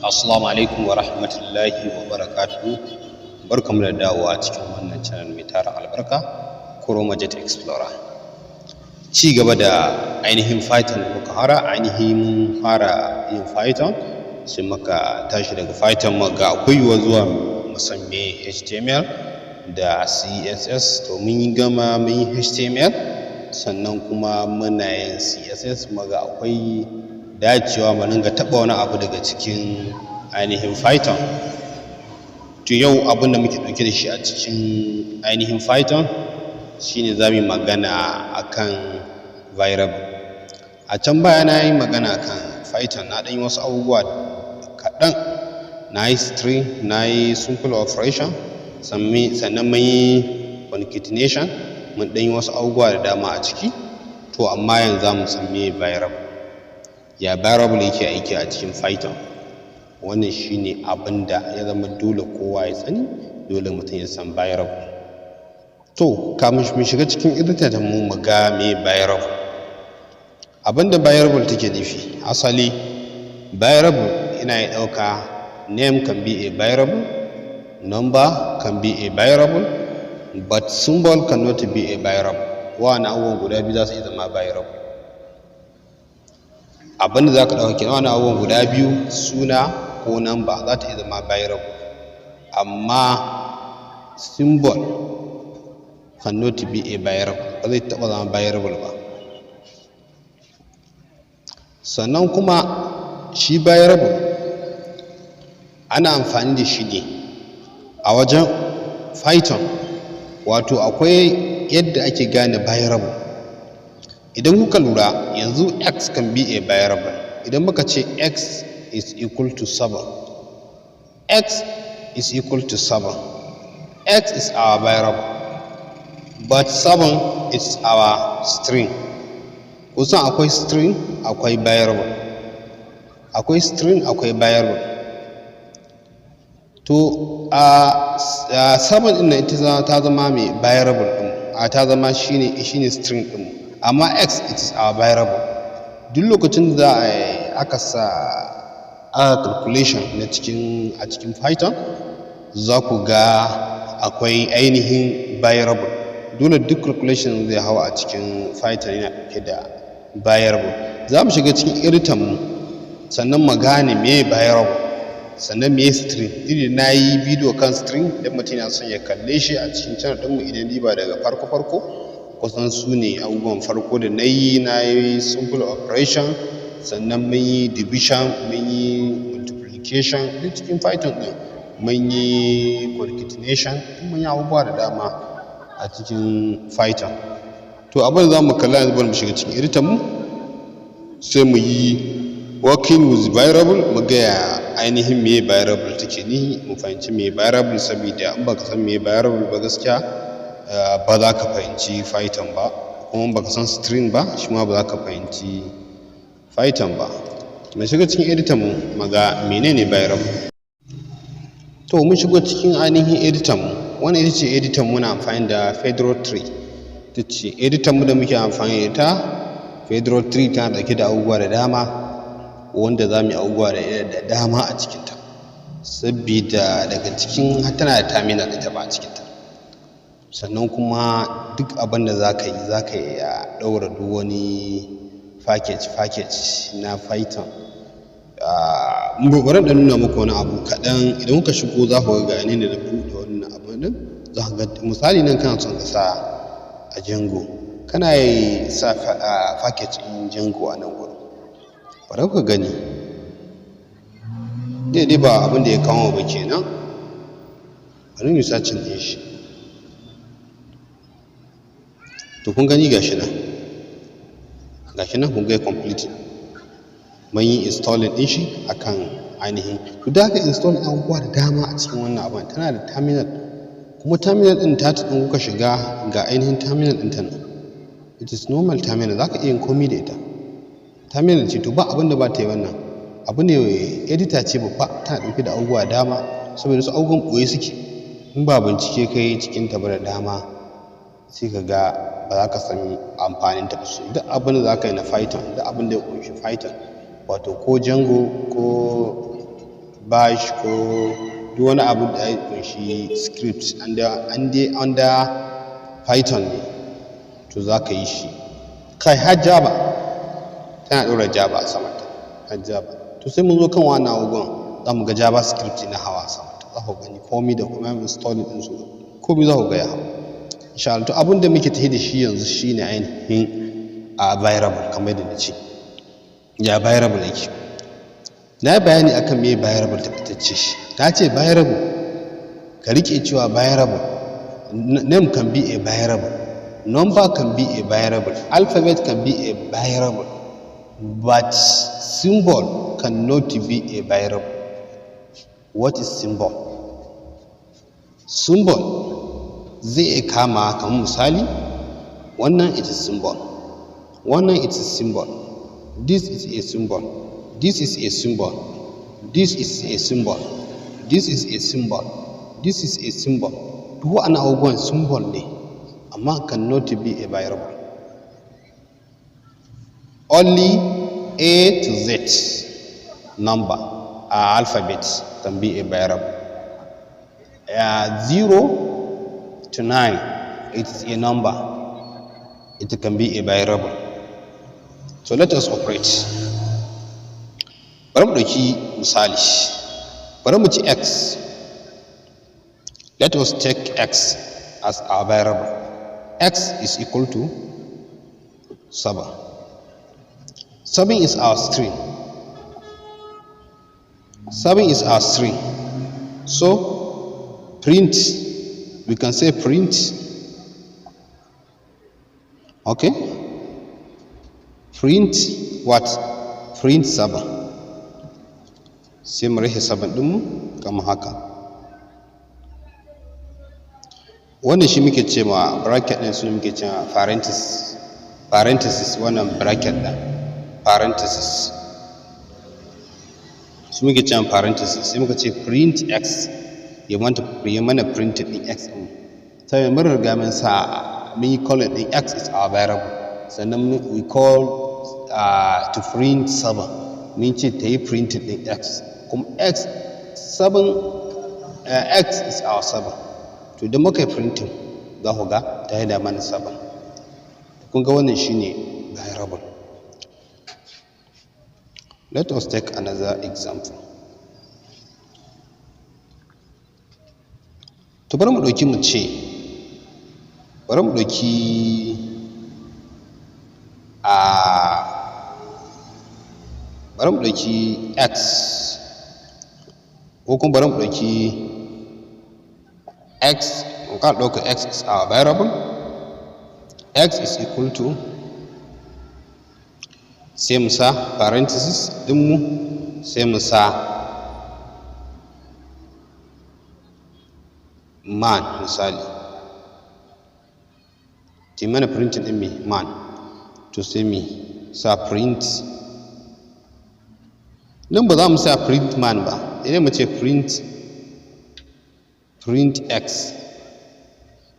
Assalamu alaikum wa rahmatullahi wa barakatuhu. Barkamu da dawowa cikin wannan channel mai tara albarka, Chromajet Explorer. Ci gaba da ainihin Python da muka fara yin Python, sai muka tashi daga Python muga akwai yiwuwar zuwa mu san me HTML da CSS. To mun gama mun yi HTML, sannan kuma muna yin CSS, muga akwai dacewa mu dinga taɓa wani abu daga cikin ainihin Python. To yau abin da muke ɗauke da shi a cikin ainihin Python shine za mu yi magana akan variable. A can baya na yi magana akan Python, na ɗan yi wasu abubuwa kaɗan, na yi string, na yi simple operation, sannan mun yi concatenation, mun ɗan yi wasu abubuwa da dama a ciki. To amma yanzu za mu san me variable. Ya variable yake aiki a cikin Python. Wannan shine abin da ya zama dole kowa ya sani, dole mutum ya san variable. To kamun mu shiga cikin editor mu ga me variable. Abin da variable take nufi, asali variable ina ya ɗauka name can be a variable, number can be a variable, but symbol cannot be a variable. Wa'annan abubuwan guda biyu za su iya zama variable. Abinda za ka ɗauka kenan, wani abubuwan guda biyu, suna ko number, za ta iya zama variable, amma symbol cannot be a variable, ba zai taɓa zama variable ba. Sannan kuma shi variable ana amfani da shi ne a wajen Python, wato akwai yadda ake gane variable. Idan kuka lura yanzu x can be a variable. Idan muka ce x is equal to 7, x is equal to 7, x is our variable, but 7 is our string. Kusan akwai string akwai variable, akwai string akwai variable. To 7 ɗin nan ita ta zama mai variable ɗin, ta zama shine string ɗin. Amma x it is our variable. Duk lokacin da aka sa calculation a cikin Python, za ku ga akwai ainihin variable. Dole duk calculation zai hau a cikin Python yana ɗauke da variable. Za mu shiga cikin editor mu, sannan mu gane me variable, sannan me string. Idan na yi bidiyo kan string, idan mutum yana son ya kalle shi a cikin channel ɗinmu, idan ba daga farko kusan su ne abubuwan farko da na yi simple operation, sannan mun yi division, mun yi multiplication duk cikin Python ɗin, mun yi concatenation, mun yi abubuwa da dama a cikin Python. To abin da za mu kalla yanzu, bari mu shiga cikin editor mu, sai mu yi working with variable, mu ga ainihin me variable take ni, mu fahimci me variable, saboda in baka san me variable ba gaskiya ba za ka fahimci Python ba, kuma baka san string ba shi ma ba za ka fahimci Python ba. Mu shiga cikin editor mu maga menene variable. To mun shigo cikin ainihin editor mu. Wannan ita ce editor mu, na amfani da Fedora 3. Ita ce editor mu da muke amfani da ita. Fedora 3 tana ɗauke da abubuwa da dama, wanda za mu yi abubuwa da dama a cikinta, saboda daga cikin tana da terminal ita ba a cikinta. Sannan kuma duk abin da za ka iya ɗaura duk wani package na Python. Bari da nuna muku wani abu kaɗan. Idan kuka shigo za ku ga ne da buɗe wannan abu ɗin, za ka ga misali nan kana son ka sa a Django, kana yi sa package ɗin Django a nan gurin. Bari ku gani daidai ba abin da ya kawo ba kenan. Bari mu searching ɗin shi. To kun gani gashi nan kun ga complete. Mun yi installing ɗin shi akan ainihin. To da ka install abubuwa da dama a cikin wannan abin. Tana da terminal, kuma terminal ɗin ta ɗin kuka shiga ga ainihin terminal ɗin ta nan. It is normal terminal, za ka iya yin komai da ita. Terminal ce, to ba abin da ba ta yi. wannan abu ne, editor ce babba, tana ɗauke da abubuwa da dama, saboda su abubuwan ɓoye suke, in ba bincike kai cikin ta ba da dama, sai ka ga ba za ka san amfanin ta ba. Duk abin da za ka yi na Python, duk abin da ya ƙunshi Python, wato ko Django ko bash ko duk wani abu da ya kunshi script under python ne to za ka yi shi. Kai har java tana ɗora java a samanta, har java. To sai mun zo kan wannan abubuwan za mu ga javascript na hawa samanta, za ku gani komai da kuma installing ɗinsu komai za ku ga ya hau insha Allah. To abin da muke tafi da shi yanzu shine ainihin a variable kamar yadda na ce. Ya variable yake? Na yi bayani akan me variable taƙaitacce shi. Ta ce variable ka rike cewa variable name can be a variable, number can be a variable, alphabet can be a variable, but symbol cannot be a variable. What is symbol? Symbol zai iya kama kamar misali wannan it is symbol, wannan it is symbol, this is a symbol, this is a symbol, this is a symbol, this is a symbol, this is a symbol. Duk wa'annan abubuwan symbol ne amma cannot be a variable. Only A to Z number alphabet can be a variable. 0 to 9 it is a number, it can be a variable. So let us operate. Bari mu ɗauki misali, bari mu ci x. Let us take x as our variable. X is equal to 7. 7 is our string. 7 is our string. So print, we can say print, okay? Print what? Print 7. Sai mu rage 7 ɗinmu kamar haka. Wannan shi muke ce ma bracket ɗin, su muke ce ma parenthesis. Parenthesis wannan bracket ɗin parenthesis su muke ce ma parenthesis. Sai muka ce print x, ya mana print ɗin x ɗin. Sai mun riga mun sa mun yi color ɗin x is our variable, sannan we call to print 7, mun ce ta yi print ɗin x, kuma x 7 x is our 7. To idan muka yi printing za ku ga ta yi da mana 7. Kun ga wannan shine variable. Let us take another example. To bari mu ɗauki mu ce, bari mu ɗauki bari mu ɗauki x, ko kuma bari mu ɗauki x, we can ɗauka x is our variable. X is equal to, sai mu sa parenthesis ɗinmu, sai mu sa man misali, ti mana printing ɗin me man. To sai mu sa print, nan ba za mu sa print man ba, idan mu ce print x,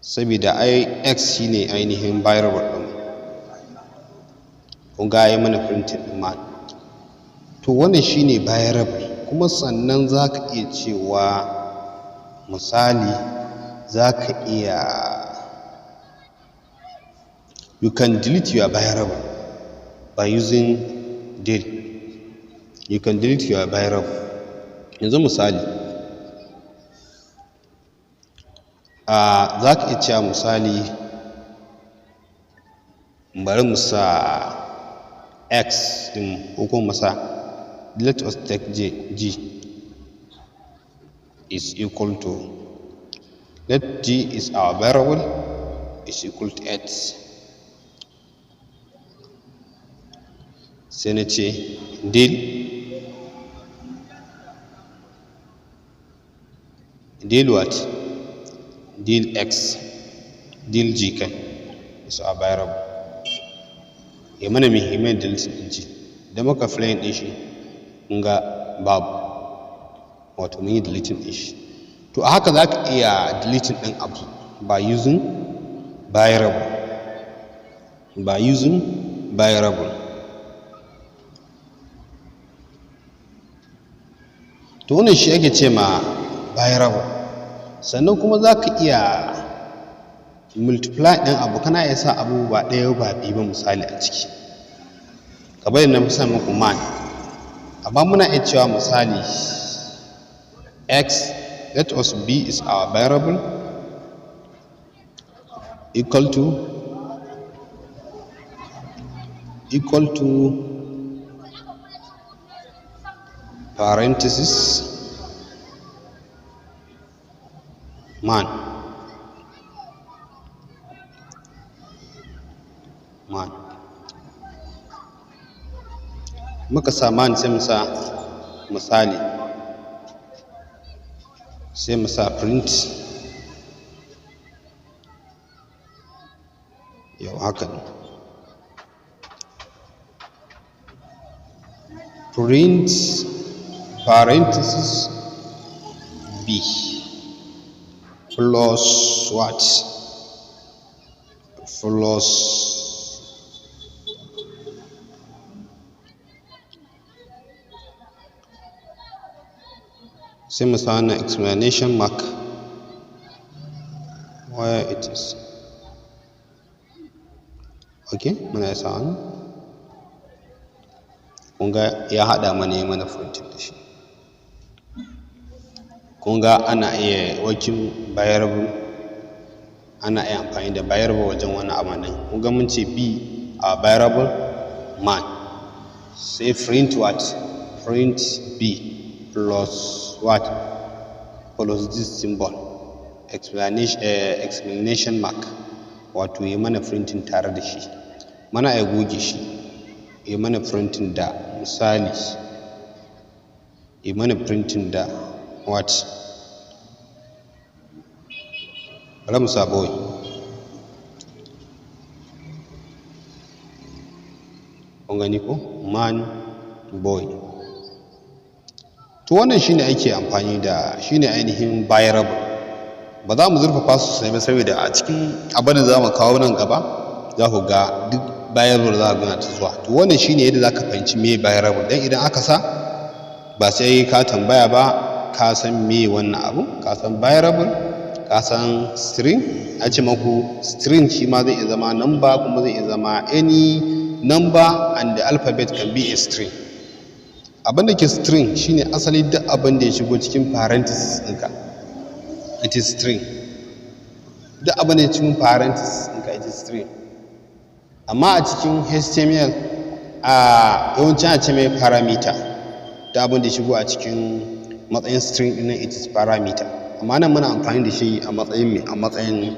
saboda x shine ainihin variable ɗin. Kun ga ya mana printing ɗin man. To wannan shine variable, kuma sannan za ka iya cewa misali za ka iya, you can delete your variable by using del. You can delete your variable. Yanzu misali za ka iya cewa misali bari mu sa x ɗin, ko kuma mu sa, let us take g is equal to, let g is our variable, is equal to 8. Sai na ce del what? Del x, del g kai is our variable. Ya mana muhimmin delete ɗin g, da muka flying ɗin shi kun ga babu, wato mun yi deleting ɗin shi. To a haka za ka iya deleting ɗin abu by using variable, by using variable. to wannan shi ake ce ma variable. Sannan kuma za ka iya multiply ɗin abu, kana iya sa abu ba ɗaya ba biyu ba misali a ciki, kamar yadda na sa muku man, amma muna iya cewa misali x, let us b is our variable, equal to parenthesis man. Muka sa man sai mu sa misali, sai mu sa print, yau haka ne, print parenthesis b plus what, plus sai mu sa wannan explanation mark where it is. Okay, muna sa wannan, kun ga ya haɗa mana yi mana printing da shi. Kun ga ana iya working variable, ana iya amfani da variable wajen wani abu nan. Kun ga mun ce b a variable man, sai print what, print b plus what, plus this symbol explanation mark, wato yi mana printing tare da shi. Mana iya goge shi, yi mana printing da misali, yi mana printing da what, bari mu sa boy, kun gani ko, man boy. To wannan shine ake amfani da, shine ainihin variable. Ba za mu zurfafa sosai ba saboda a cikin abin da za mu kawo nan gaba za ku ga duk variable za ku ga ta zuwa. To wannan shine yadda za ka fahimci me variable, dan idan aka sa ba sai ka tambaya ba, ka san me wannan abu, ka san variable, ka san string. A ce maku string shi ma zai iya zama number, kuma zai iya zama any number, and the alphabet can be a string. Abin da ke string shine asali duk abin da ya shigo cikin parenthesis ɗinka, it is string. Duk abin da ya cikin parenthesis ɗinka, it is string. Amma a cikin HTML yawanci ana ce mai parameter. Duk abin da ya shigo a cikin matsayin string ɗin, it is parameter. Amma nan muna amfani da shi a matsayin me, a matsayin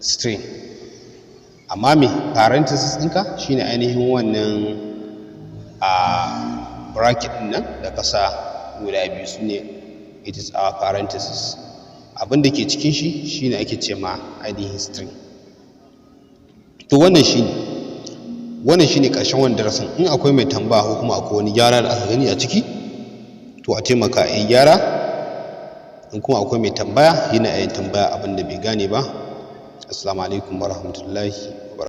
string. Amma me, parenthesis ɗinka shine ainihin wannan bracket ɗin nan da ka sa guda biyu, su ne it is our parenthesis. Abin da ke cikin shi shine ake ce ma ainihin string. To wannan shine ƙarshen wannan darasin. In akwai mai tambaya ko kuma akwai wani gyara da aka gani a ciki, to a taimaka a yi gyara. In kuma akwai mai tambaya, yana yin tambaya abin da bai gane ba. Assalamu alaikum warahmatullahi